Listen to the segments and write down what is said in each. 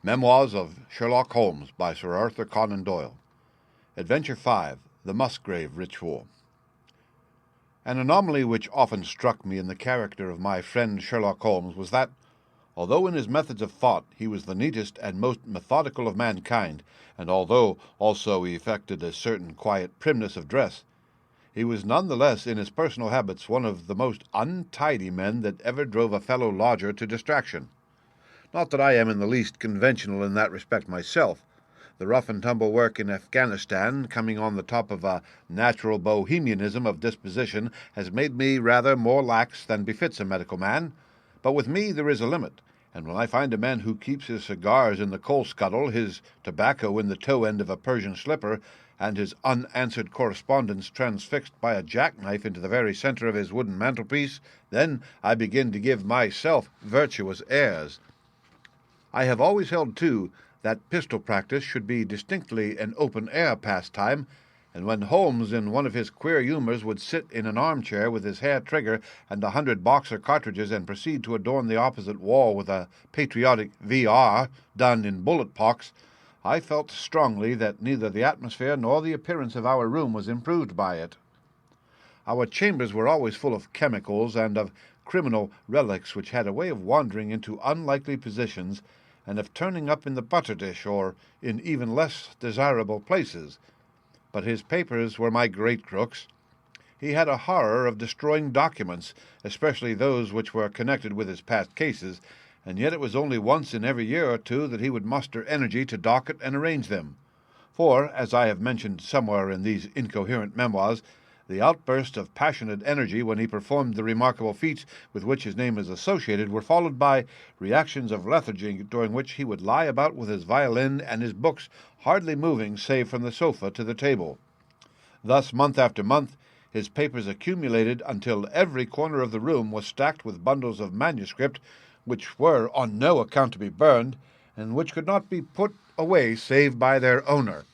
Memoirs of Sherlock Holmes by Sir Arthur Conan Doyle. Adventure 5. The Musgrave Ritual. An anomaly which often struck me in the character of my friend Sherlock Holmes was that, although in his methods of thought he was the neatest and most methodical of mankind, and although also he affected a certain quiet primness of dress, he was none the less in his personal habits one of the most untidy men that ever drove a fellow lodger to distraction. Not that I am in the least conventional in that respect myself. The rough-and-tumble work in Afghanistan, coming on the top of a natural bohemianism of disposition, has made me rather more lax than befits a medical man. But with me there is a limit, and when I find a man who keeps his cigars in the coal-scuttle, his tobacco in the toe-end of a Persian slipper, and his unanswered correspondence transfixed by a jackknife into the very centre of his wooden mantelpiece, then I begin to give myself virtuous airs. I have always held, too, that pistol practice should be distinctly an open-air pastime, and when Holmes, in one of his queer humours, would sit in an armchair with his hair trigger and 100 Boxer cartridges and proceed to adorn the opposite wall with a patriotic V.R. done in bullet pox, I felt strongly that neither the atmosphere nor the appearance of our room was improved by it. Our chambers were always full of chemicals and of criminal relics which had a way of wandering into unlikely positions and of turning up in the butter dish or in even less desirable places. But his papers were my great crooks. He had a horror of destroying documents, especially those which were connected with his past cases, and yet it was only once in every year or two that he would muster energy to docket and arrange them. For, as I have mentioned somewhere in these incoherent memoirs, the outbursts of passionate energy when he performed the remarkable feats with which his name is associated were followed by reactions of lethargy during which he would lie about with his violin and his books hardly moving save from the sofa to the table. Thus, month after month, his papers accumulated until every corner of the room was stacked with bundles of manuscript which were on no account to be burned, and which could not be put away save by their owner.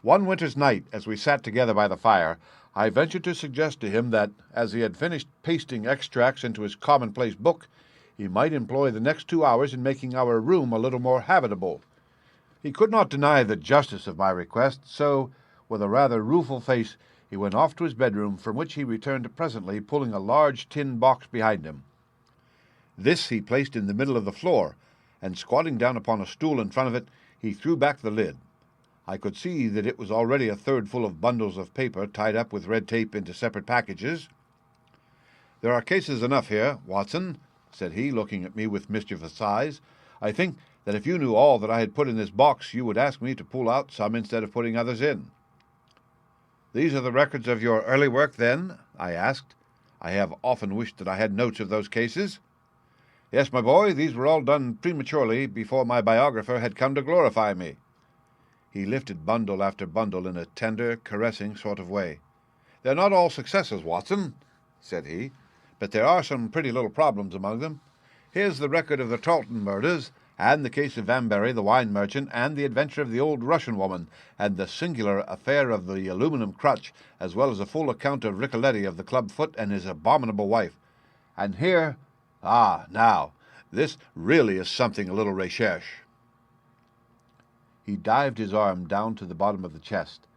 One winter's night, as we sat together by the fire, I ventured to suggest to him that, as he had finished pasting extracts into his commonplace book, he might employ the next 2 hours in making our room a little more habitable. He could not deny the justice of my request, so, with a rather rueful face, he went off to his bedroom, from which he returned presently, pulling a large tin box behind him. This he placed in the middle of the floor, and squatting down upon a stool in front of it, he threw back the lid. I could see that it was already a third full of bundles of paper tied up with red tape into separate packages. "There are cases enough here, Watson," said he, looking at me with mischievous eyes. "I think that if you knew all that I had put in this box, you would ask me to pull out some instead of putting others in." "These are the records of your early work, then?" I asked. I have often wished that I had notes of those cases. "Yes, my boy, these were all done prematurely before my biographer had come to glorify me." He lifted bundle after bundle in a tender, caressing sort of way. "They're not all successes, Watson," said he, "but there are some pretty little problems among them. Here's the record of the Tarleton murders, and the case of Vanbury, the wine merchant, and the adventure of the old Russian woman, and the singular affair of the aluminum crutch, as well as a full account of Ricoletti of the club foot and his abominable wife. And here, now, this really is something a little recherche." He dived his arm down to the bottom of the chest,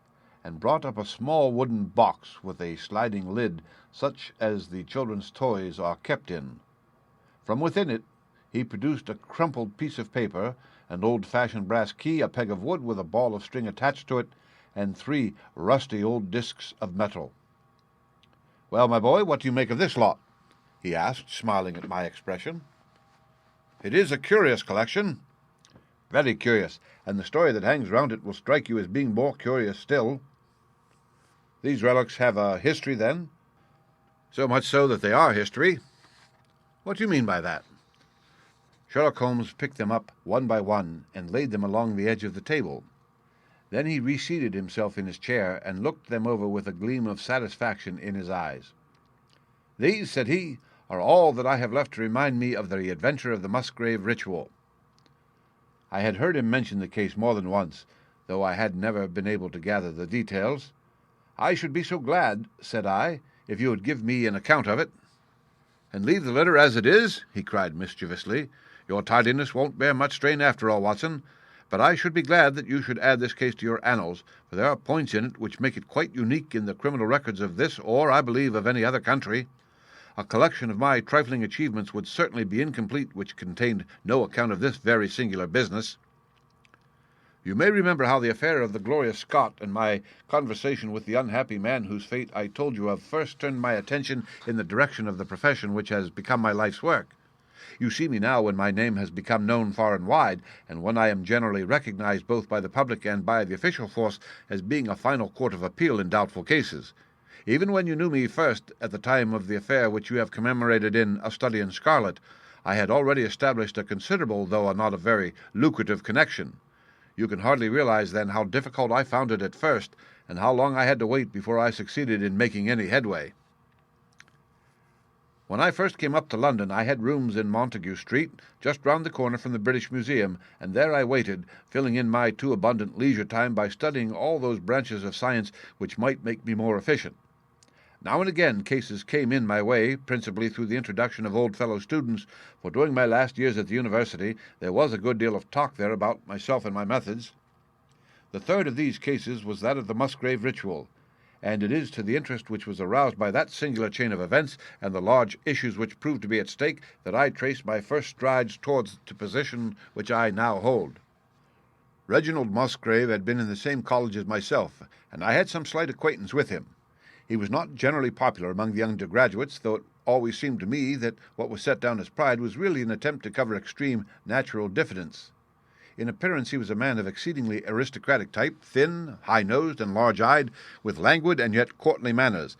and brought up a small wooden box with a sliding lid, such as the children's toys are kept in. From within it he produced a crumpled piece of paper, an old-fashioned brass key, a peg of wood with a ball of string attached to it, and 3 rusty old discs of metal. "Well, my boy, what do you make of this lot?" he asked, smiling at my expression. "It is a curious collection." "Very curious, and the story that hangs round it will strike you as being more curious still." "These relics have a history, then?" "So much so that they are history." "What do you mean by that?" Sherlock Holmes picked them up one by one and laid them along the edge of the table. Then he reseated himself in his chair and looked them over with a gleam of satisfaction in his eyes. "These," said he, "are all that I have left to remind me of the adventure of the Musgrave ritual." I had heard him mention the case more than once, though I had never been able to gather the details. "I should be so glad," said I, "if you would give me an account of it." "And leave the letter as it is?" he cried mischievously. Your tardiness won't bear much strain after all, Watson, but I should be glad that you should add this case to your annals, for there are points in it which make it quite unique in the criminal records of this, or, I believe, of any other country. A collection of my trifling achievements would certainly be incomplete which contained no account of this very singular business. You may remember how the affair of the Glorious Scott and my conversation with the unhappy man whose fate I told you of first turned my attention in the direction of the profession which has become my life's work. You see me now when my name has become known far and wide, and when I am generally recognized both by the public and by the official force as being a final court of appeal in doubtful cases. Even when you knew me first at the time of the affair which you have commemorated in A Study in Scarlet, I had already established a considerable, though not a very lucrative connection. You can hardly realize, then, how difficult I found it at first, and how long I had to wait before I succeeded in making any headway. When I first came up to London, I had rooms in Montague Street, just round the corner from the British Museum, and there I waited, filling in my too abundant leisure time by studying all those branches of science which might make me more efficient. Now and again cases came in my way, principally through the introduction of old fellow students, for during my last years at the university there was a good deal of talk there about myself and my methods. The third of these cases was that of the Musgrave ritual, and it is to the interest which was aroused by that singular chain of events and the large issues which proved to be at stake that I traced my first strides towards the position which I now hold. Reginald Musgrave had been in the same college as myself, and I had some slight acquaintance with him. He was not generally popular among the undergraduates, though it always seemed to me that what was set down as pride was really an attempt to cover extreme natural diffidence. In appearance he was a man of exceedingly aristocratic type, thin, high-nosed, and large-eyed, with languid and yet courtly manners.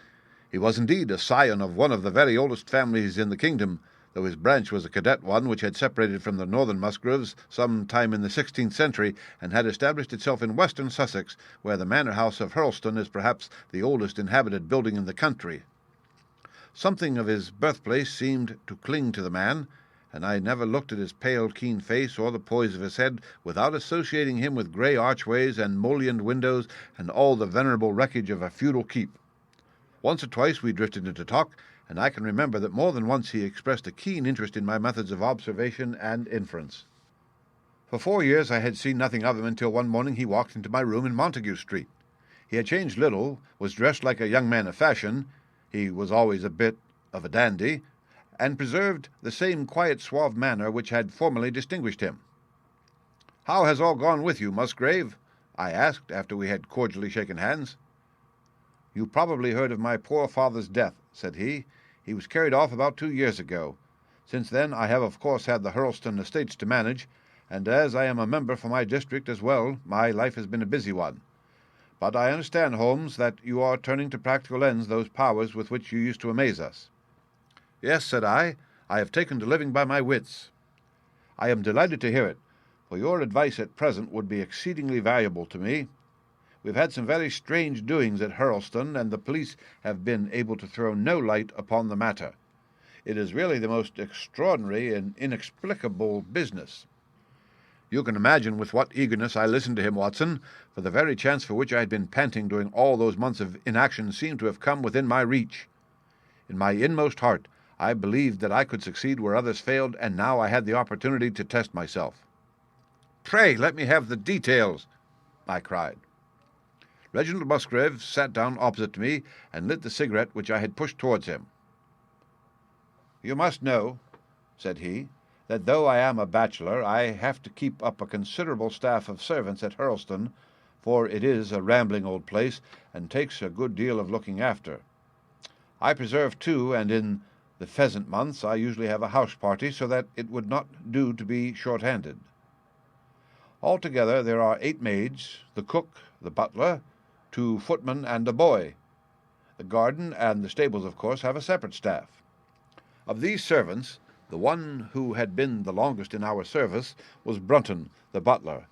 He was indeed a scion of one of the very oldest families in the kingdom, though his branch was a cadet one which had separated from the northern Musgraves some time in the 16th century and had established itself in western Sussex, where the manor house of Hurlstone is perhaps the oldest inhabited building in the country. Something of his birthplace seemed to cling to the man, and I never looked at his pale, keen face or the poise of his head without associating him with grey archways and mullioned windows and all the venerable wreckage of a feudal keep. Once or twice we drifted into talk, and I can remember that more than once he expressed a keen interest in my methods of observation and inference. For 4 years I had seen nothing of him until one morning he walked into my room in Montague Street. He had changed little, was dressed like a young man of fashion, he was always a bit of a dandy, and preserved the same quiet, suave manner which had formerly distinguished him. "How has all gone with you, Musgrave?" I asked, after we had cordially shaken hands. "You probably heard of my poor father's death," said he. "He was carried off about 2 years ago. Since then I have of course had the Hurlstone estates to manage, and as I am a member for my district as well, my life has been a busy one. But I understand, Holmes, that you are turning to practical ends those powers with which you used to amaze us." "Yes," said I have taken to living by my wits." "I am delighted to hear it, for your advice at present would be exceedingly valuable to me. We've had some very strange doings at Hurlstone, and the police have been able to throw no light upon the matter. It is really the most extraordinary and inexplicable business." You can imagine with what eagerness I listened to him, Watson, for the very chance for which I had been panting during all those months of inaction seemed to have come within my reach. In my inmost heart I believed that I could succeed where others failed, and now I had the opportunity to test myself. "Pray let me have the details," I cried. Reginald Musgrave sat down opposite to me and lit the cigarette which I had pushed towards him. "You must know," said he, "that though I am a bachelor, I have to keep up a considerable staff of servants at Hurlstone, for it is a rambling old place, and takes a good deal of looking after. I preserve too, and in the pheasant months I usually have a house party, so that it would not do to be short-handed. Altogether there are 8 maids, the cook, the butler, 2 footmen, and a boy. The garden and the stables, of course, have a separate staff. Of these servants, the one who had been the longest in our service was Brunton, the butler.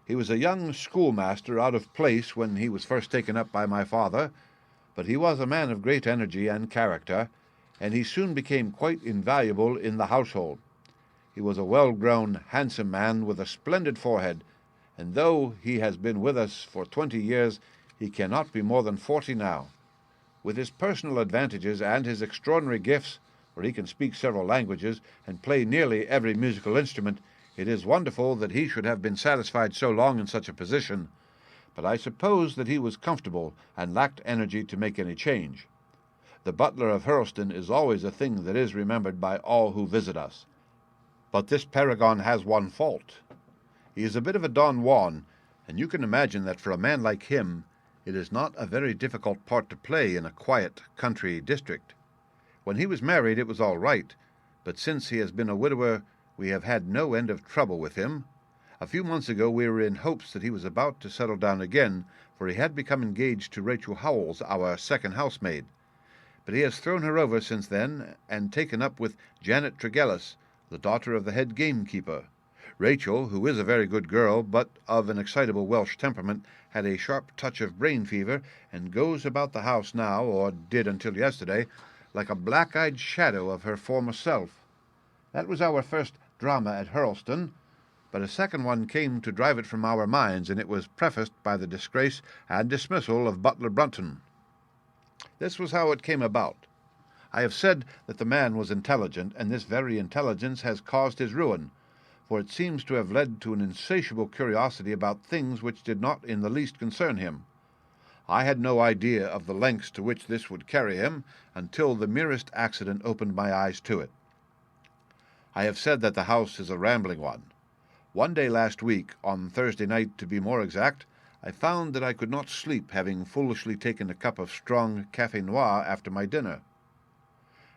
He was a young schoolmaster out of place when he was first taken up by my father, but he was a man of great energy and character, and he soon became quite invaluable in the household. He was a well-grown, handsome man with a splendid forehead, and though he has been with us for 20 years, he cannot be more than 40 now. With his personal advantages and his extraordinary gifts, for he can speak several languages and play nearly every musical instrument. It is wonderful that he should have been satisfied so long in such a position, but I suppose that he was comfortable and lacked energy to make any change. The butler of Hurlstone is always a thing that is remembered by all who visit us. But this paragon has one fault. He is a bit of a Don Juan, and you can imagine that for a man like him it is not a very difficult part to play in a quiet country district. When he was married it was all right, but since he has been a widower we have had no end of trouble with him. A few months ago we were in hopes that he was about to settle down again, for he had become engaged to Rachel Howells, our second housemaid. But he has thrown her over since then and taken up with Janet Tregellis, the daughter of the head gamekeeper. Rachel, who is a very good girl, but of an excitable Welsh temperament, had a sharp touch of brain fever, and goes about the house now, or did until yesterday, like a black-eyed shadow of her former self. That was our first drama at Hurlstone, but a second one came to drive it from our minds, and it was prefaced by the disgrace and dismissal of Butler Brunton. This was how it came about. I have said that the man was intelligent, and this very intelligence has caused his ruin, for it seems to have led to an insatiable curiosity about things which did not in the least concern him. I had no idea of the lengths to which this would carry him until the merest accident opened my eyes to it. I have said that the house is a rambling one. One day last week, on Thursday night to be more exact, I found that I could not sleep, having foolishly taken a cup of strong café noir after my dinner.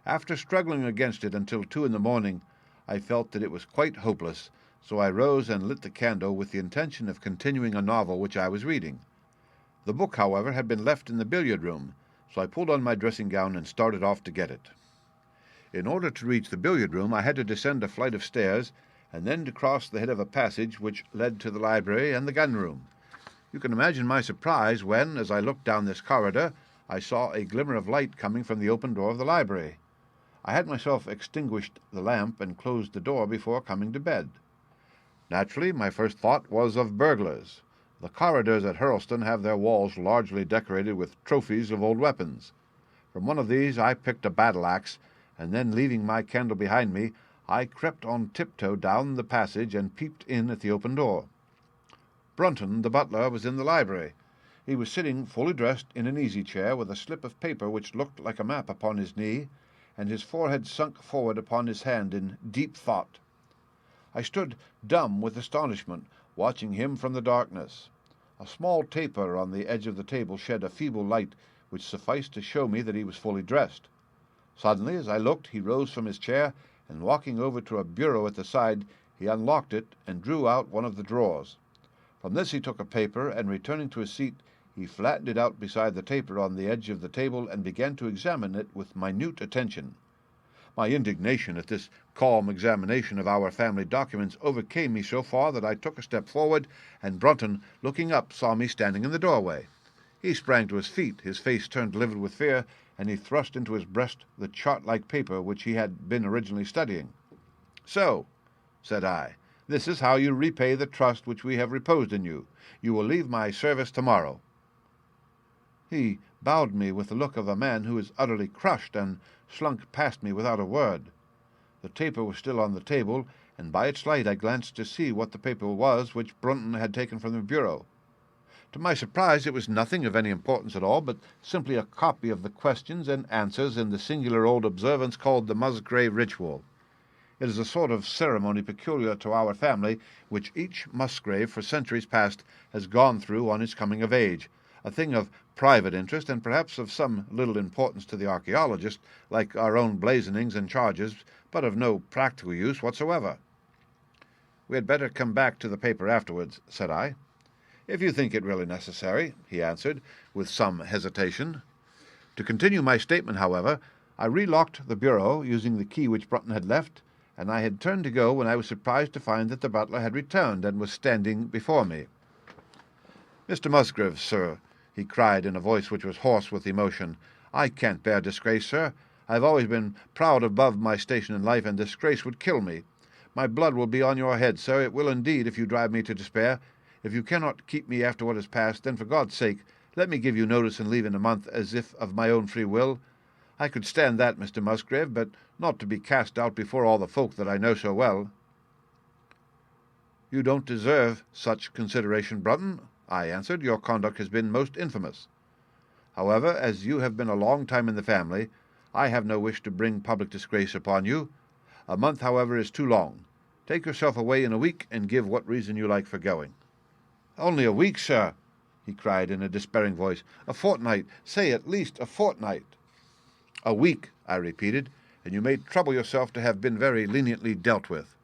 After struggling against it until 2 in the morning, I felt that it was quite hopeless, so I rose and lit the candle with the intention of continuing a novel which I was reading. The book, however, had been left in the billiard-room, so I pulled on my dressing-gown and started off to get it. In order to reach the billiard-room, I had to descend a flight of stairs, and then to cross the head of a passage which led to the library and the gun-room. You can imagine my surprise when, as I looked down this corridor, I saw a glimmer of light coming from the open door of the library. I had myself extinguished the lamp and closed the door before coming to bed. Naturally, my first thought was of burglars. The corridors at Hurlstone have their walls largely decorated with trophies of old weapons. From one of these I picked a battle-axe, and then, leaving my candle behind me, I crept on tiptoe down the passage and peeped in at the open door. Brunton, the butler, was in the library. He was sitting fully dressed in an easy-chair with a slip of paper which looked like a map upon his knee, and his forehead sunk forward upon his hand in deep thought. I stood dumb with astonishment, watching him from the darkness. A small taper on the edge of the table shed a feeble light which sufficed to show me that he was fully dressed. Suddenly, as I looked, he rose from his chair, and walking over to a bureau at the side, he unlocked it and drew out one of the drawers. From this he took a paper, and returning to his seat, he flattened it out beside the taper on the edge of the table and began to examine it with minute attention. My indignation at this calm examination of our family documents overcame me so far that I took a step forward, and Brunton, looking up, saw me standing in the doorway. He sprang to his feet, his face turned livid with fear, and he thrust into his breast the chart-like paper which he had been originally studying. "So," said I, "this is how you repay the trust which we have reposed in you. You will leave my service tomorrow." He bowed me with the look of a man who is utterly crushed, and slunk past me without a word. The taper was still on the table, and by its light I glanced to see what the paper was which Brunton had taken from the bureau. To my surprise, it was nothing of any importance at all, but simply a copy of the questions and answers in the singular old observance called the Musgrave ritual. It is a sort of ceremony peculiar to our family, which each Musgrave for centuries past has gone through on his coming of age, a thing of private interest and perhaps of some little importance to the archaeologist, like our own blazonings and charges, but of no practical use whatsoever. "We had better come back to the paper afterwards," said I. "If you think it really necessary," he answered, with some hesitation. To continue my statement, however, I relocked the bureau, using the key which Brunton had left, and I had turned to go when I was surprised to find that the butler had returned and was standing before me. "Mr. Musgrave, sir," he cried in a voice which was hoarse with emotion, "I can't bear disgrace, sir. I have always been proud above my station in life, and disgrace would kill me. My blood will be on your head, sir. It will indeed, if you drive me to despair. If you cannot keep me after what has passed, then for God's sake let me give you notice and leave in a month, as if of my own free will. I could stand that, Mr. Musgrave, but not to be cast out before all the folk that I know so well." "You don't deserve such consideration, Brunton," I answered. "Your conduct has been most infamous. However, as you have been a long time in the family, I have no wish to bring public disgrace upon you. A month, however, is too long. Take yourself away in a week, and give what reason you like for going." "Only a week, sir," he cried in a despairing voice. "A fortnight, say at least a fortnight." "A week," I repeated, "and you may trouble yourself to have been very leniently dealt with."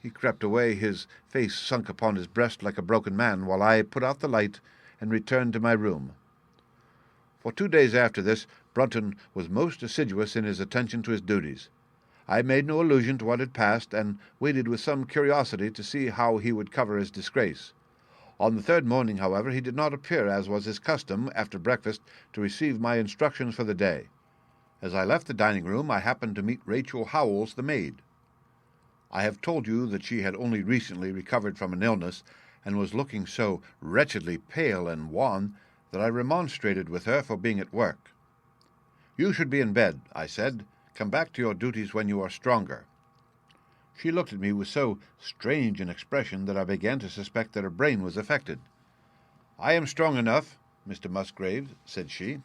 He crept away, his face sunk upon his breast like a broken man, while I put out the light and returned to my room. For 2 days after this, Brunton was most assiduous in his attention to his duties. I made no allusion to what had passed, and waited with some curiosity to see how he would cover his disgrace. On the third morning, however, he did not appear, as was his custom, after breakfast, to receive my instructions for the day. As I left the dining-room, I happened to meet Rachel Howells, the maid. I have told you that she had only recently recovered from an illness, and was looking so wretchedly pale and wan that I remonstrated with her for being at work. "You should be in bed," I said. "Come back to your duties when you are stronger." She looked at me with so strange an expression that I began to suspect that her brain was affected. "I am strong enough, Mr. Musgrave," said she.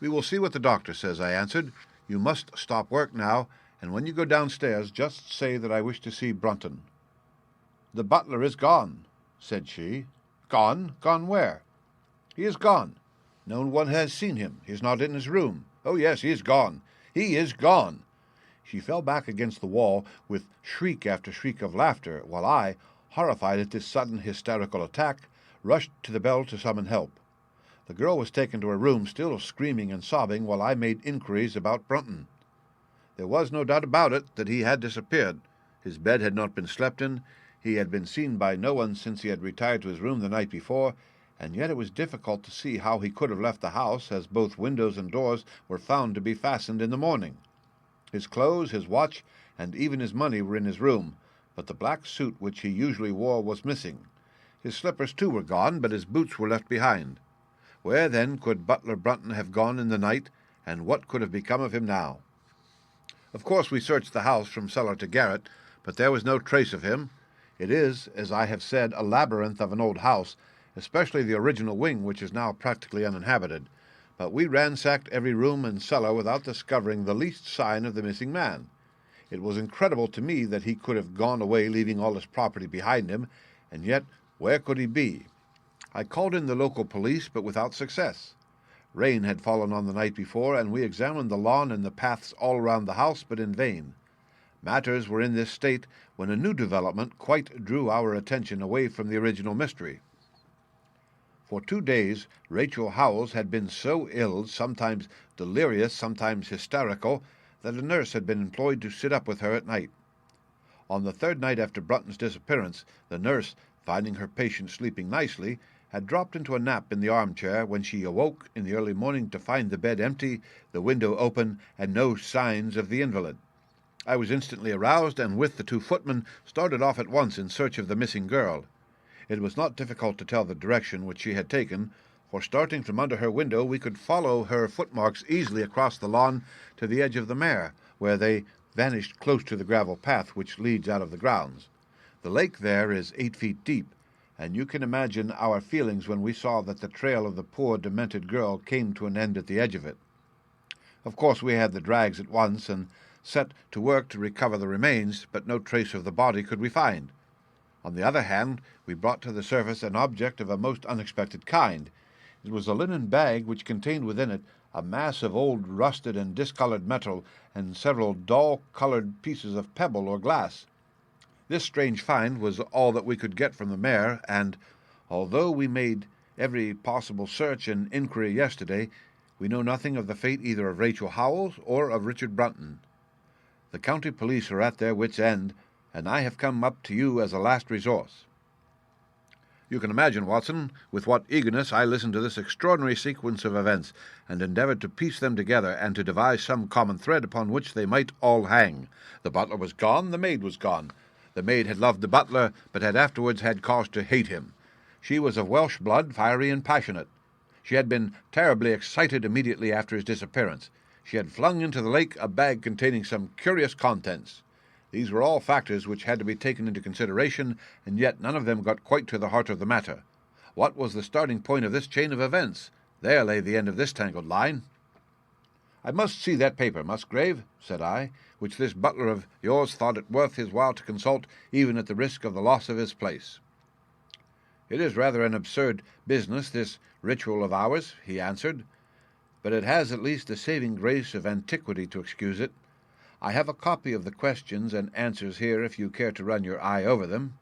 "We will see what the doctor says," I answered. "You must stop work now, and when you go downstairs, just say that I wish to see Brunton." "The butler is gone," said she. "Gone? Gone where?" "He is gone. No one has seen him. He is not in his room. Oh, yes, he is gone. He is gone." She fell back against the wall with shriek after shriek of laughter, while I, horrified at this sudden hysterical attack, rushed to the bell to summon help. The girl was taken to her room, still screaming and sobbing, while I made inquiries about Brunton. There was no doubt about it that he had disappeared. His bed had not been slept in, he had been seen by no one since he had retired to his room the night before, and yet it was difficult to see how he could have left the house, as both windows and doors were found to be fastened in the morning. His clothes, his watch, and even his money were in his room, but the black suit which he usually wore was missing. His slippers, too, were gone, but his boots were left behind. Where, then, could Butler Brunton have gone in the night, and what could have become of him now? Of course we searched the house from cellar to garret, but there was no trace of him. It is, as I have said, a labyrinth of an old house, especially the original wing, which is now practically uninhabited. But we ransacked every room and cellar without discovering the least sign of the missing man. It was incredible to me that he could have gone away leaving all his property behind him, and yet where could he be? I called in the local police, but without success. Rain had fallen on the night before, and we examined the lawn and the paths all round the house, but in vain. Matters were in this state when a new development quite drew our attention away from the original mystery. For 2 days Rachel Howells had been so ill, sometimes delirious, sometimes hysterical, that a nurse had been employed to sit up with her at night. On the third night after Brunton's disappearance, the nurse, finding her patient sleeping nicely, had dropped into a nap in the armchair when she awoke in the early morning to find the bed empty, the window open, and no signs of the invalid. I was instantly aroused, and with the 2 footmen started off at once in search of the missing girl. It was not difficult to tell the direction which she had taken, for starting from under her window we could follow her footmarks easily across the lawn to the edge of the mare, where they vanished close to the gravel path which leads out of the grounds. The lake there is 8 feet deep, and you can imagine our feelings when we saw that the trail of the poor demented girl came to an end at the edge of it. Of course we had the drags at once, and set to work to recover the remains, but no trace of the body could we find. On the other hand, we brought to the surface an object of a most unexpected kind. It was a linen bag which contained within it a mass of old rusted and discolored metal and several dull-colored pieces of pebble or glass. This strange find was all that we could get from the mare, and, although we made every possible search and inquiry yesterday, we know nothing of the fate either of Rachel Howells or of Richard Brunton. The county police are at their wits' end, and I have come up to you as a last resource. You can imagine, Watson, with what eagerness I listened to this extraordinary sequence of events, and endeavored to piece them together, and to devise some common thread upon which they might all hang. The butler was gone, the maid was gone. The maid had loved the butler, but had afterwards had cause to hate him. She was of Welsh blood, fiery and passionate. She had been terribly excited immediately after his disappearance. she had flung into the lake a bag containing some curious contents. These were all factors which had to be taken into consideration, and yet none of them got quite to the heart of the matter. What was the starting point of this chain of events? There lay the end of this tangled line. "I must see that paper, Musgrave," said I, "which this butler of yours thought it worth his while to consult, even at the risk of the loss of his place." "It is rather an absurd business, this ritual of ours," he answered, "but it has at least the saving grace of antiquity to excuse it. I have a copy of the questions and answers here if you care to run your eye over them."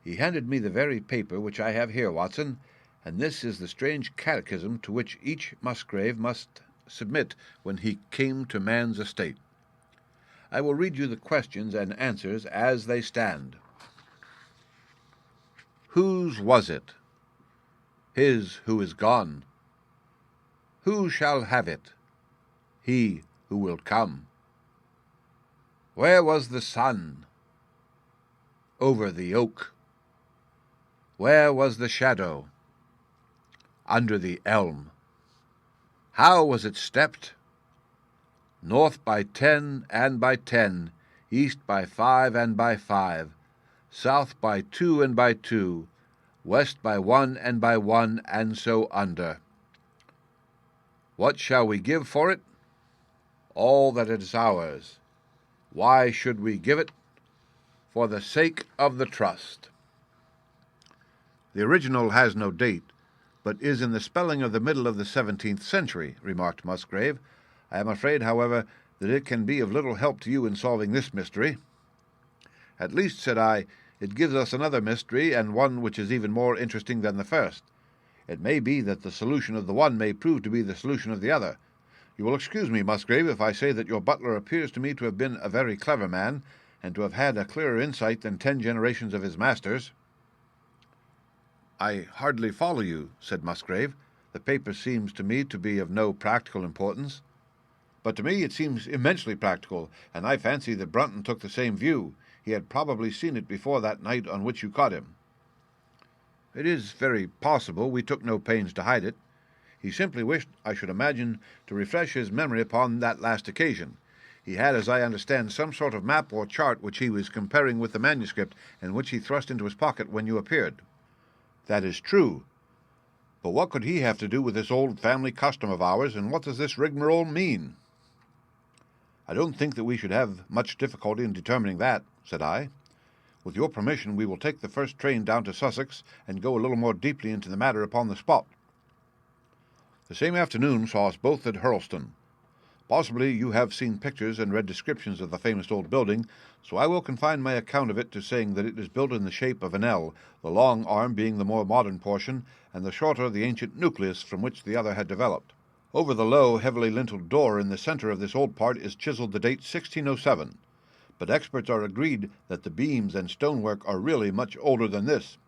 He handed me the very paper which I have here, Watson, and this is the strange catechism to which each Musgrave must submit when he came to man's estate. I will read you the questions and answers as they stand. Whose was it? His who is gone. Who shall have it? He who will come. Where was the sun? Over the oak. Where was the shadow? Under the elm. How was it stepped? North by 10 and by 10, east by 5 and by 5, south by 2 and by 2, west by 1 and by 1, and so under. What shall we give for it? All that is ours. Why should we give it? For the sake of the trust. The original has no date, but is in the spelling of the middle of the 17th century, remarked Musgrave. I am afraid, however, that it can be of little help to you in solving this mystery. At least, said I, it gives us another mystery, and one which is even more interesting than the first. It may be that the solution of the one may prove to be the solution of the other. You will excuse me, Musgrave, if I say that your butler appears to me to have been a very clever man, and to have had a clearer insight than 10 generations of his masters. I hardly follow you, said Musgrave. The paper seems to me to be of no practical importance. But to me it seems immensely practical, and I fancy that Brunton took the same view. He had probably seen it before that night on which you caught him. It is very possible. We took no pains to hide it. He simply wished, I should imagine, to refresh his memory upon that last occasion. He had, as I understand, some sort of map or chart which he was comparing with the manuscript, and which he thrust into his pocket when you appeared. That is true. But what could he have to do with this old family custom of ours, and what does this rigmarole mean? I don't think that we should have much difficulty in determining that, said I. With your permission, we will take the first train down to Sussex and go a little more deeply into the matter upon the spot. The same afternoon saw us both at Hurlstone. Possibly you have seen pictures and read descriptions of the famous old building, so I will confine my account of it to saying that it is built in the shape of an L, the long arm being the more modern portion, and the shorter the ancient nucleus from which the other had developed. Over the low, heavily linteled door in the center of this old part is chiseled the date 1607, but experts are agreed that the beams and stonework are really much older than this.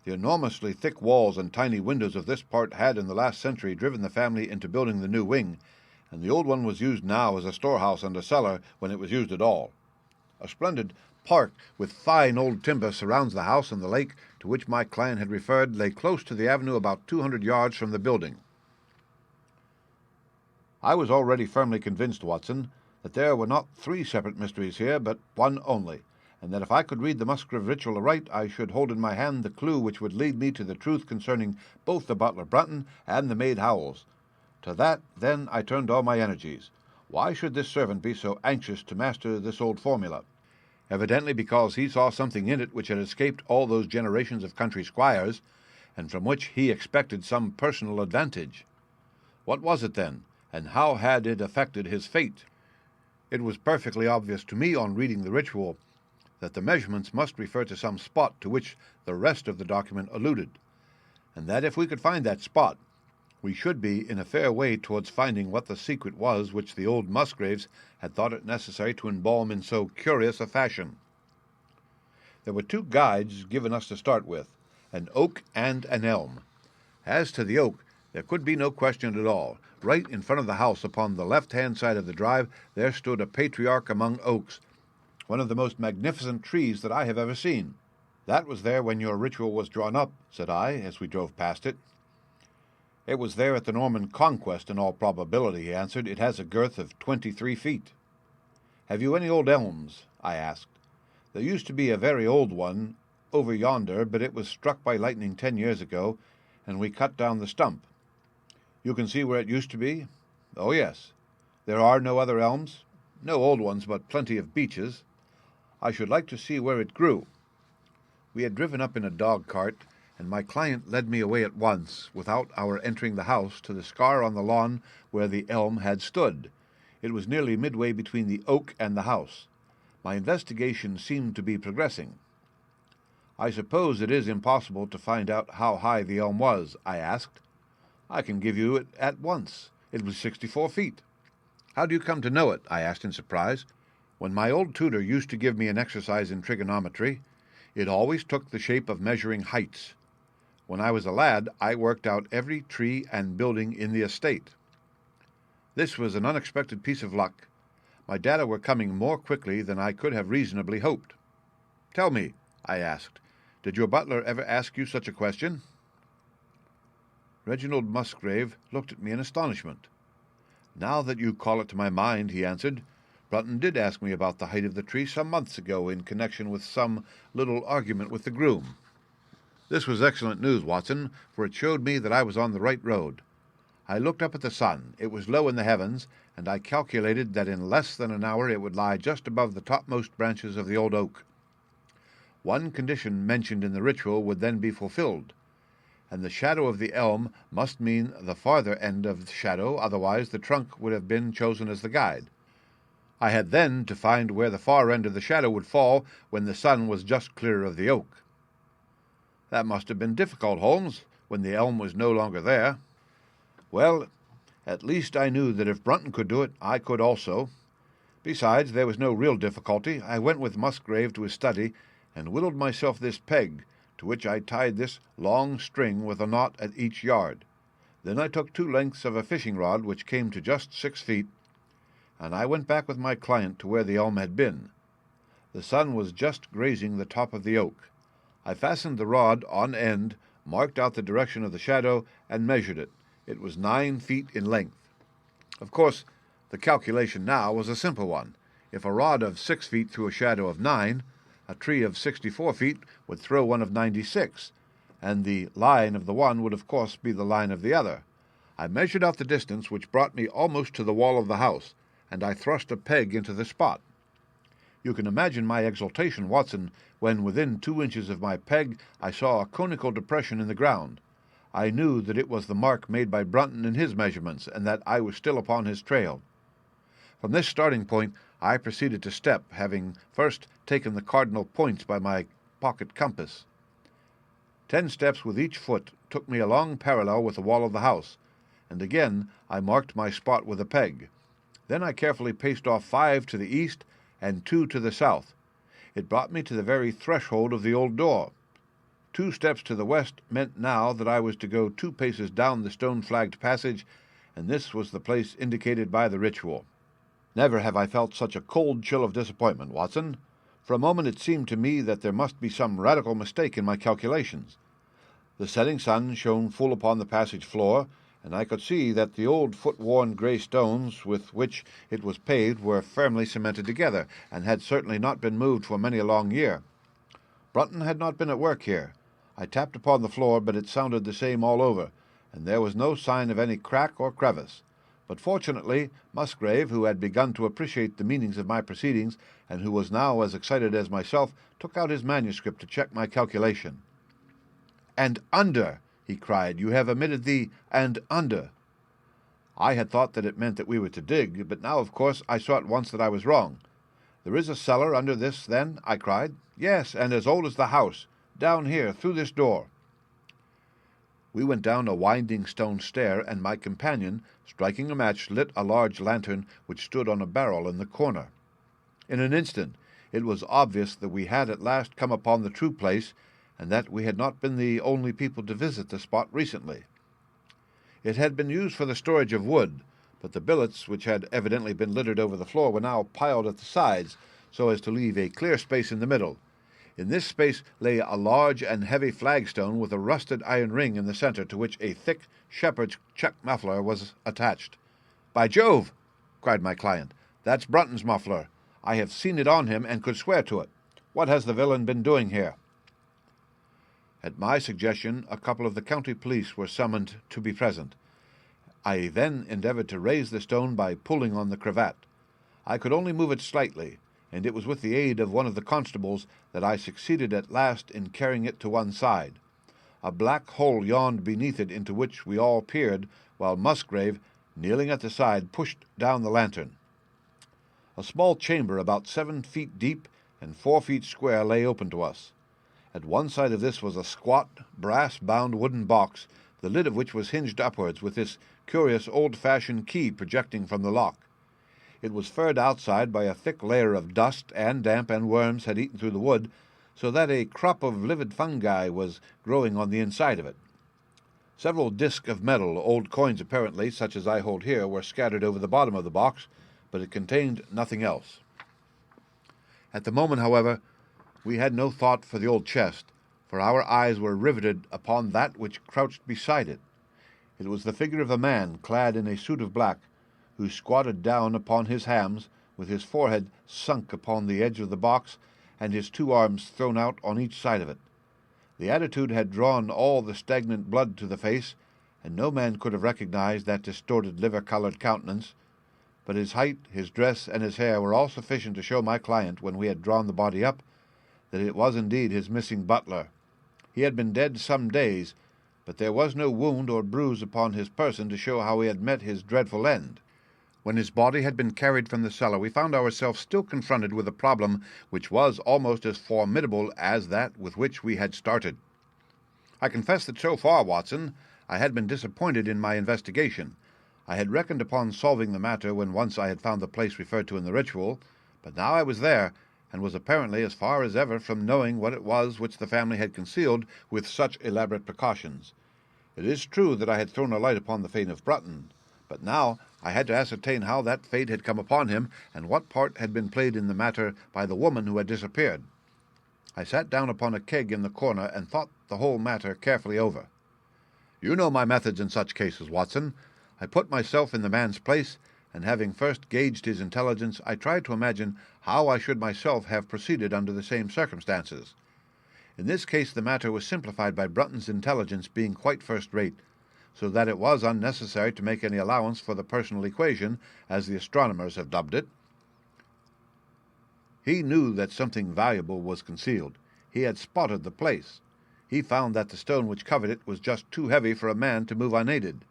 The enormously thick walls and tiny windows of this part had in the last century driven the family into building the new wing, and the old one was used now as a storehouse and a cellar when it was used at all. A splendid park with fine old timber surrounds the house, and the lake to which my client had referred lay close to the avenue about 200 yards from the building. I was already firmly convinced, Watson, that there were not 3 separate mysteries here, but one only, and that if I could read the Musgrave ritual aright, I should hold in my hand the clue which would lead me to the truth concerning both the butler Brunton and the maid Howells. To that, then, I turned all my energies. Why should this servant be so anxious to master this old formula? Evidently because he saw something in it which had escaped all those generations of country squires, and from which he expected some personal advantage. What was it, then, and how had it affected his fate? It was perfectly obvious to me on reading the ritual that the measurements must refer to some spot to which the rest of the document alluded, and that if we could find that spot, we should be in a fair way towards finding what the secret was which the old Musgraves had thought it necessary to embalm in so curious a fashion. There were 2 guides given us to start with, an oak and an elm. As to the oak, there could be no question at all. Right in front of the house, upon the left-hand side of the drive, there stood a patriarch among oaks, one of the most magnificent trees that I have ever seen. That was there when your ritual was drawn up, said I, as we drove past it. "It was there at the Norman Conquest, in all probability," he answered. "It has a girth of 23 feet. "Have you any old elms?" I asked. "There used to be a very old one over yonder, but it was struck by lightning 10 years ago, and we cut down the stump." "You can see where it used to be?" "Oh, yes." "There are no other elms?" "No old ones, but plenty of beeches." "I should like to see where it grew." We had driven up in a dog-cart, and my client led me away at once, without our entering the house, to the scar on the lawn where the elm had stood. It was nearly midway between the oak and the house. My investigation seemed to be progressing. "I suppose it is impossible to find out how high the elm was?" I asked. "I can give you it at once. It was 64 feet. "How do you come to know it?" I asked in surprise. "When my old tutor used to give me an exercise in trigonometry, it always took the shape of measuring heights. When I was a lad, I worked out every tree and building in the estate." This was an unexpected piece of luck. My data were coming more quickly than I could have reasonably hoped. "Tell me," I asked, "did your butler ever ask you such a question?" Reginald Musgrave looked at me in astonishment. "Now that you call it to my mind," he answered, "Brunton did ask me about the height of the tree some months ago in connection with some little argument with the groom." This was excellent news, Watson, for it showed me that I was on the right road. I looked up at the sun. It was low in the heavens, and I calculated that in less than an hour it would lie just above the topmost branches of the old oak. One condition mentioned in the ritual would then be fulfilled, and the shadow of the elm must mean the farther end of the shadow, otherwise the trunk would have been chosen as the guide. I had then to find where the far end of the shadow would fall when the sun was just clear of the oak. "That must have been difficult, Holmes, when the elm was no longer there." "Well, at least I knew that if Brunton could do it, I could also. Besides, there was no real difficulty. I went with Musgrave to his study and whittled myself this peg, to which I tied this long string with a knot at each yard. Then I took 2 lengths of a fishing rod, which came to just 6 feet, and I went back with my client to where the elm had been. The sun was just grazing the top of the oak. I fastened the rod on end, marked out the direction of the shadow, and measured it. It was 9 feet in length. Of course, the calculation now was a simple one. If a rod of 6 feet threw a shadow of 9, a tree of 64 feet would throw one of 96, and the line of the one would of course be the line of the other. I measured out the distance, which brought me almost to the wall of the house, and I thrust a peg into the spot. You can imagine my exultation, Watson, when within 2 inches of my peg I saw a conical depression in the ground. I knew that it was the mark made by Brunton in his measurements, and that I was still upon his trail. From this starting point I proceeded to step, having first taken the cardinal points by my pocket compass. 10 steps with each foot took me along parallel with the wall of the house, and again I marked my spot with a peg. Then I carefully paced off 5 to the east and 2 to the south. It brought me to the very threshold of the old door. 2 steps to the west meant now that I was to go 2 paces down the stone-flagged passage, and this was the place indicated by the ritual. Never have I felt such a cold chill of disappointment, Watson. For a moment it seemed to me that there must be some radical mistake in my calculations. The setting sun shone full upon the passage floor, and I could see that the old foot-worn grey stones with which it was paved were firmly cemented together, and had certainly not been moved for many a long year. Brunton had not been at work here. I tapped upon the floor, but it sounded the same all over, and there was no sign of any crack or crevice. But fortunately, Musgrave, who had begun to appreciate the meanings of my proceedings, and who was now as excited as myself, took out his manuscript to check my calculation. "And under!" he cried. "You have omitted the 'and under.'" I had thought that it meant that we were to dig, but now, of course, I saw at once that I was wrong. "There is a cellar under this, then?" I cried. "Yes, and as old as the house. Down here, through this door." We went down a winding stone stair, and my companion, striking a match, lit a large lantern which stood on a barrel in the corner. In an instant it was obvious that we had at last come upon the true place, and that we had not been the only people to visit the spot recently. It had been used for the storage of wood, but the billets, which had evidently been littered over the floor, were now piled at the sides, so as to leave a clear space in the middle. In this space lay a large and heavy flagstone with a rusted iron ring in the center to which a thick shepherd's check muffler was attached. "By Jove!" cried my client. "That's Brunton's muffler. I have seen it on him and could swear to it. What has the villain been doing here?" At my suggestion, a couple of the county police were summoned to be present. I then endeavored to raise the stone by pulling on the cravat. I could only move it slightly, and it was with the aid of one of the constables that I succeeded at last in carrying it to one side. A black hole yawned beneath it into which we all peered, while Musgrave, kneeling at the side, pushed down the lantern. A small chamber about 7 feet deep and 4 feet square lay open to us. At one side of this was a squat, brass-bound wooden box, the lid of which was hinged upwards, with this curious old-fashioned key projecting from the lock. It was furred outside by a thick layer of dust, and damp and worms had eaten through the wood, so that a crop of livid fungi was growing on the inside of it. Several discs of metal, old coins apparently, such as I hold here, were scattered over the bottom of the box, but it contained nothing else. At the moment, however, we had no thought for the old chest, for our eyes were riveted upon that which crouched beside it. It was the figure of a man clad in a suit of black, who squatted down upon his hams, with his forehead sunk upon the edge of the box, and his 2 arms thrown out on each side of it. The attitude had drawn all the stagnant blood to the face, and no man could have recognized that distorted liver-colored countenance, but his height, his dress, and his hair were all sufficient to show my client, when we had drawn the body up, that it was indeed his missing butler. He had been dead some days, but there was no wound or bruise upon his person to show how he had met his dreadful end. When his body had been carried from the cellar, we found ourselves still confronted with a problem which was almost as formidable as that with which we had started. I confess that so far, Watson, I had been disappointed in my investigation. I had reckoned upon solving the matter when once I had found the place referred to in the ritual, but now I was there, and was apparently as far as ever from knowing what it was which the family had concealed with such elaborate precautions. It is true that I had thrown a light upon the fate of Brunton, but now I had to ascertain how that fate had come upon him, and what part had been played in the matter by the woman who had disappeared. I sat down upon a keg in the corner and thought the whole matter carefully over. You know my methods in such cases, Watson. I put myself in the man's place, and having first gauged his intelligence, I tried to imagine how I should myself have proceeded under the same circumstances. In this case the matter was simplified by Brunton's intelligence being quite first-rate, so that it was unnecessary to make any allowance for the personal equation, as the astronomers have dubbed it. He knew that something valuable was concealed. He had spotted the place. He found that the stone which covered it was just too heavy for a man to move unaided.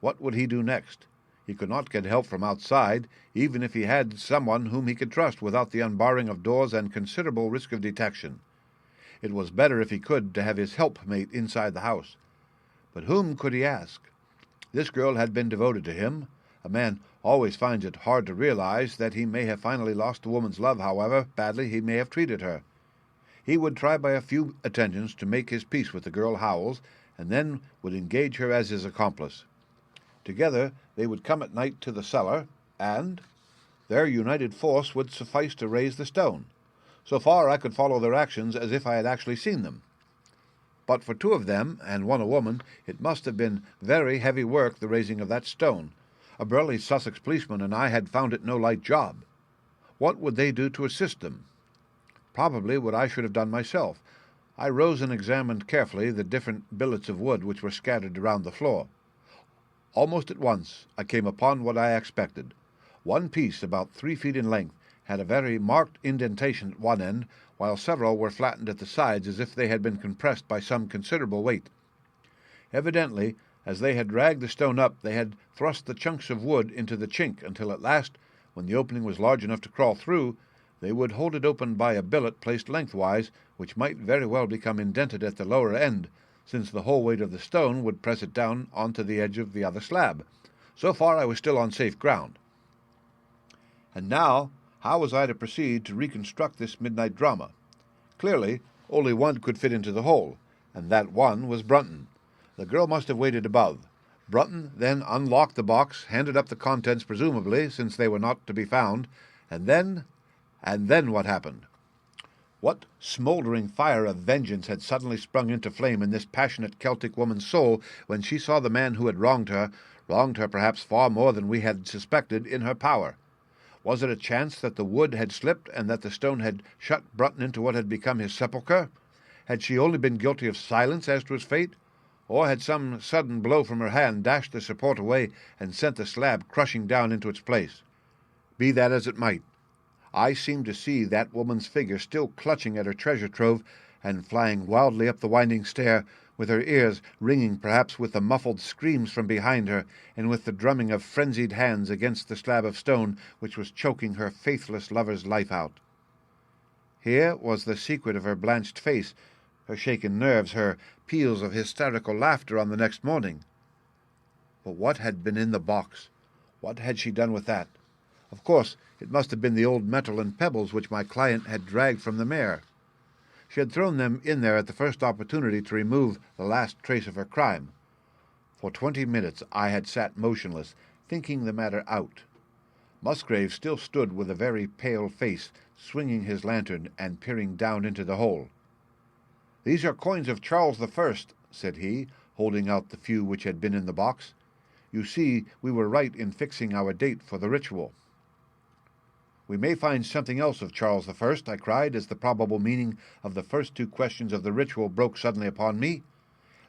What would he do next? He could not get help from outside, even if he had someone whom he could trust, without the unbarring of doors and considerable risk of detection. It was better, if he could, to have his helpmate inside the house. But whom could he ask? This girl had been devoted to him. A man always finds it hard to realize that he may have finally lost a woman's love, however badly he may have treated her. He would try by a few attentions to make his peace with the girl Howells, and then would engage her as his accomplice. Together they would come at night to the cellar, and their united force would suffice to raise the stone. So far I could follow their actions as if I had actually seen them. But for 2 of them, and 1 a woman, it must have been very heavy work, the raising of that stone. A burly Sussex policeman and I had found it no light job. What would they do to assist them? Probably what I should have done myself. I rose and examined carefully the different billets of wood which were scattered around the floor. Almost at once I came upon what I expected. One piece, about 3 feet in length, had a very marked indentation at one end, while several were flattened at the sides as if they had been compressed by some considerable weight. Evidently, as they had dragged the stone up, they had thrust the chunks of wood into the chink, until at last, when the opening was large enough to crawl through, they would hold it open by a billet placed lengthwise, which might very well become indented at the lower end, since the whole weight of the stone would press it down onto the edge of the other slab. So far I was still on safe ground. And now, how was I to proceed to reconstruct this midnight drama? Clearly, only one could fit into the hole, and that one was Brunton. The girl must have waited above. Brunton then unlocked the box, handed up the contents presumably, since they were not to be found, and then what happened? What smouldering fire of vengeance had suddenly sprung into flame in this passionate Celtic woman's soul when she saw the man who had wronged her perhaps far more than we had suspected, in her power? Was it a chance that the wood had slipped and that the stone had shut Brunton into what had become his sepulchre? Had she only been guilty of silence as to his fate? Or had some sudden blow from her hand dashed the support away and sent the slab crushing down into its place? Be that as it might, I seemed to see that woman's figure still clutching at her treasure trove and flying wildly up the winding stair, with her ears ringing perhaps with the muffled screams from behind her, and with the drumming of frenzied hands against the slab of stone which was choking her faithless lover's life out. Here was the secret of her blanched face, her shaken nerves, her peals of hysterical laughter on the next morning. But what had been in the box? What had she done with that? Of course, it must have been the old metal and pebbles which my client had dragged from the mare. She had thrown them in there at the first opportunity to remove the last trace of her crime. For 20 minutes I had sat motionless, thinking the matter out. Musgrave still stood with a very pale face, swinging his lantern and peering down into the hole. "These are coins of Charles I," said he, holding out the few which had been in the box. "You see, we were right in fixing our date for the ritual." "We may find something else of Charles I," I cried, as the probable meaning of the first two questions of the ritual broke suddenly upon me.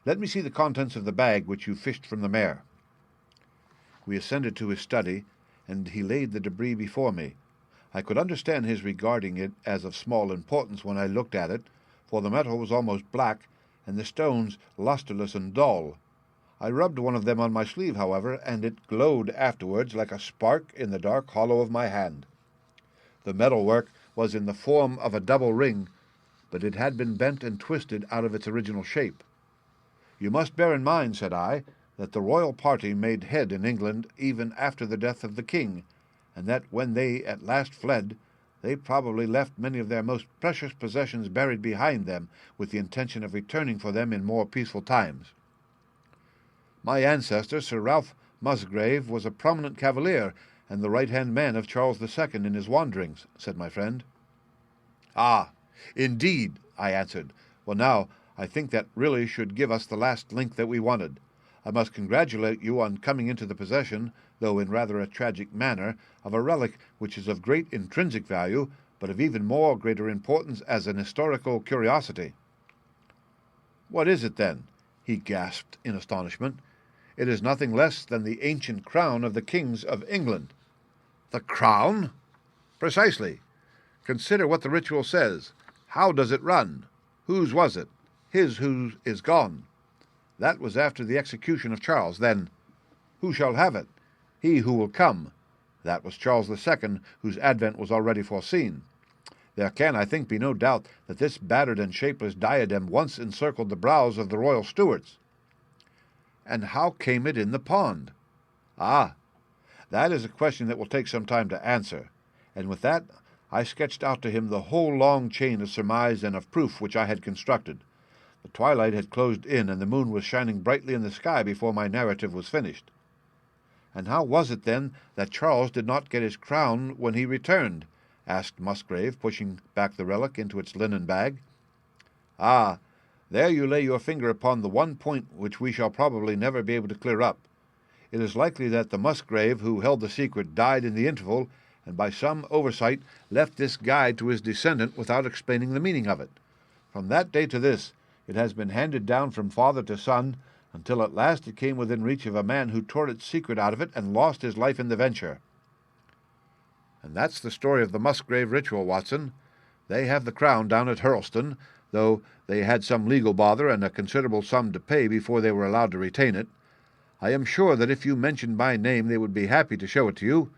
"Let me see the contents of the bag which you fished from the mare." We ascended to his study, and he laid the debris before me. I could understand his regarding it as of small importance when I looked at it, for the metal was almost black, and the stones lustreless and dull. I rubbed one of them on my sleeve, however, and it glowed afterwards like a spark in the dark hollow of my hand. The metalwork was in the form of a double ring, but it had been bent and twisted out of its original shape. "You must bear in mind," said I, "that the royal party made head in England even after the death of the king, and that when they at last fled, they probably left many of their most precious possessions buried behind them, with the intention of returning for them in more peaceful times. My ancestor, Sir Ralph Musgrave, was a prominent cavalier, and the right-hand man of Charles II in his wanderings," said my friend. "Ah, indeed," I answered. "Well, now, I think that really should give us the last link that we wanted. I must congratulate you on coming into the possession, though in rather a tragic manner, of a relic which is of great intrinsic value, but of even more greater importance as an historical curiosity." "What is it, then?" he gasped in astonishment. "It is nothing less than the ancient crown of the kings of England." "The crown?" "Precisely. Consider what the ritual says. How does it run? Whose was it? His who is gone. That was after the execution of Charles. Then, who shall have it? He who will come. That was Charles II, whose advent was already foreseen. There can, I think, be no doubt that this battered and shapeless diadem once encircled the brows of the royal Stuarts." "And how came it in the pond?" "Ah, that is a question that will take some time to answer." And with that I sketched out to him the whole long chain of surmise and of proof which I had constructed. The twilight had closed in, and the moon was shining brightly in the sky before my narrative was finished. "And how was it, then, that Charles did not get his crown when he returned?" asked Musgrave, pushing back the relic into its linen bag. "Ah, there you lay your finger upon the one point which we shall probably never be able to clear up. It is likely that the Musgrave who held the secret died in the interval, and by some oversight left this guide to his descendant without explaining the meaning of it. From that day to this, it has been handed down from father to son, until at last it came within reach of a man who tore its secret out of it and lost his life in the venture." "And that's the story of the Musgrave ritual, Watson. They have the crown down at Hurlstone, though they had some legal bother and a considerable sum to pay before they were allowed to retain it. I am sure that if you mentioned my name they would be happy to show it to you.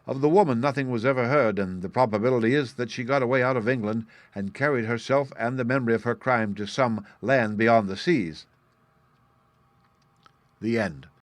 Of the woman nothing was ever heard, and the probability is that she got away out of England and carried herself and the memory of her crime to some land beyond the seas." The end.